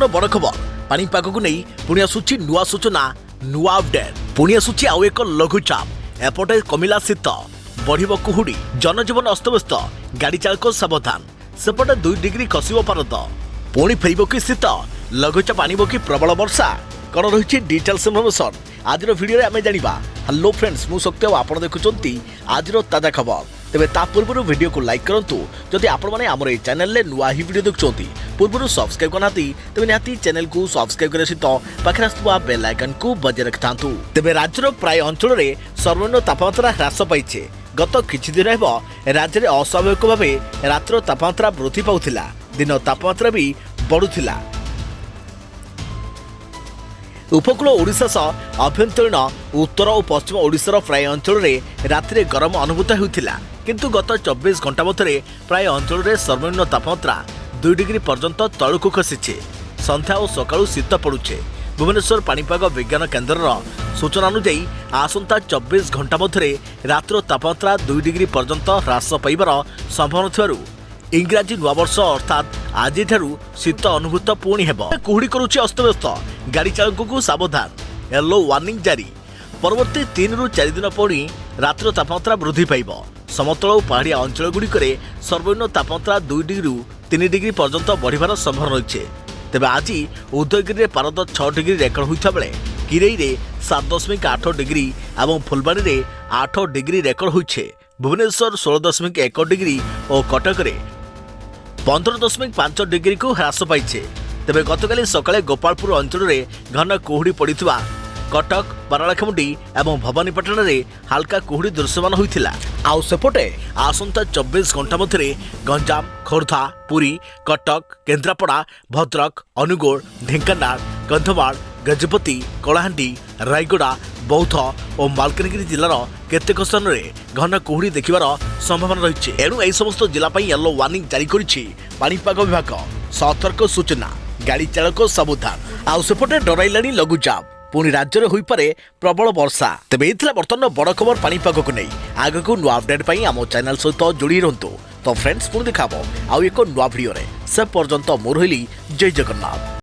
बर्तमान बड़ खबर पानीपाग को नहीं पुणी आसूची नुआ सूचना नुआ अपडेट पुणी आसूची आउ एक लघुचाप एपटे कमिला शीत बढ़ कुहुड़ी जनजीवन अस्तव्यस्त गाड़ी चालक सावधान सेपटे 2 डिग्री खसब पारद पुणी फेरब कि शीत लघुचाप आनब कि प्रबल वर्षा कौन रही डिटेल्स इनफर्मेशन आज भिडियो आम जाना। हेलो फ्रेंड्स मु शक्ति आप देखुंत आज ताजा खबर तेज ता पूर्व वीडियो को लाइक करूँ जदि आपण आम चैनल में नुआ ही वीडियो देखुं पूर्व सब्सक्राइब करना तेज निहाती चैनल को सब्सक्राइब करने सहित पाखे आसुवा बेल आइकन को बजाय रखि था। तेज राज्यर प्राय अंचल में सर्वनिम्न तापमात्रा ह्रास पाई गत किछि दिन हेब राज्य में अस्वाभाविक भाव रातिर तापमात्रा वृद्धि पाउथिला दिन तापमात्रा भी बढ़ुथिला। उपकूल ओडिशा सह अभ्यंतरीण उत्तर और पश्चिम ओडिशार प्राय अंचल में राति गरम अनुभूत होता किंतु गत 24 घंटा मध्य प्राय अंचल में सर्वनिम्न तापमात्रा 2 डिग्री पर्यंत तलू खसी संध्या और सकाळु शीत पड़ुछे। भुवनेश्वर पानीपाग विज्ञान केन्द्र सूचना अनुसार आसंता 24 घंटा मध्य रातिर तापमात्रा 2 डिग्री पर्यंत ह्रास पाइबार संभावना थिबारु इंग्राजी नुआवर्ष अर्थात आज शीत अनुभूत पुणी हेब। कुहुड़ी करुछि अस्तव्यस्त गाड़ी चालकों को सावधान येलो वार्निंग जारी। परवर्ती 3 ରୁ 4 दिन पुणी रातिर तापमात्रा वृद्धि पाइब। समतल और पहाड़िया अंचल गुड़िक सर्वनिम्न तापमात्रा 2 डिग्री 3 डिग्री पर्यंत बढ़िबार संभावना रही। तेज आज उदयगिरी में पारद 6 डिग्री रेकर्ड होता बेले किरई में 7.8 डिग्री और फुलबाणी में 8 डिग्री रेकर्ड होइछे। भुवनेश्वर 16.1 डिग्री और कटक में 15.5 डिग्री को ह्रास पाई। तेज गतकाली सकाळे गोपालपुर अंचल में घन कुहुड़ी पड़ता कटक पारलाखेमुंडी और भवानीपाटन में हाल्का कुहुड़ी दृश्यमान होता। आउ सेपटे आसंता 24 घंटा मध्य गंजाम खोर्धा पुरी कटक केन्द्रापड़ा भद्रक अनुगुल ढेंकानाल कंधमाल गजपति कलाहांडी रायगड़ा बौद्ध और मालकानगिरी जिलार केतेक स्थान में घन कुहुड़ी देखिबार संभावना रही। एणु यह समस्त जिला येलो वार्निंग जारी करिछि पानीपाग विभाग। सतर्क सूचना गाड़ी चालक सावधान। आउ सेपटे डराइलाणी लघुचाप पुणी राज्य में होई पारे प्रबल वर्षा। तेज ये बर्तमान बड़ खबर पानीपाग को नहीं आग को नुआ अपडेट आम चैनल सहित जोड़ी रही। तो फ्रेंड्स पुणी देखा आउ एक नुआ भिडियो से पर्यंत मोर रही जय जगन्नाथ।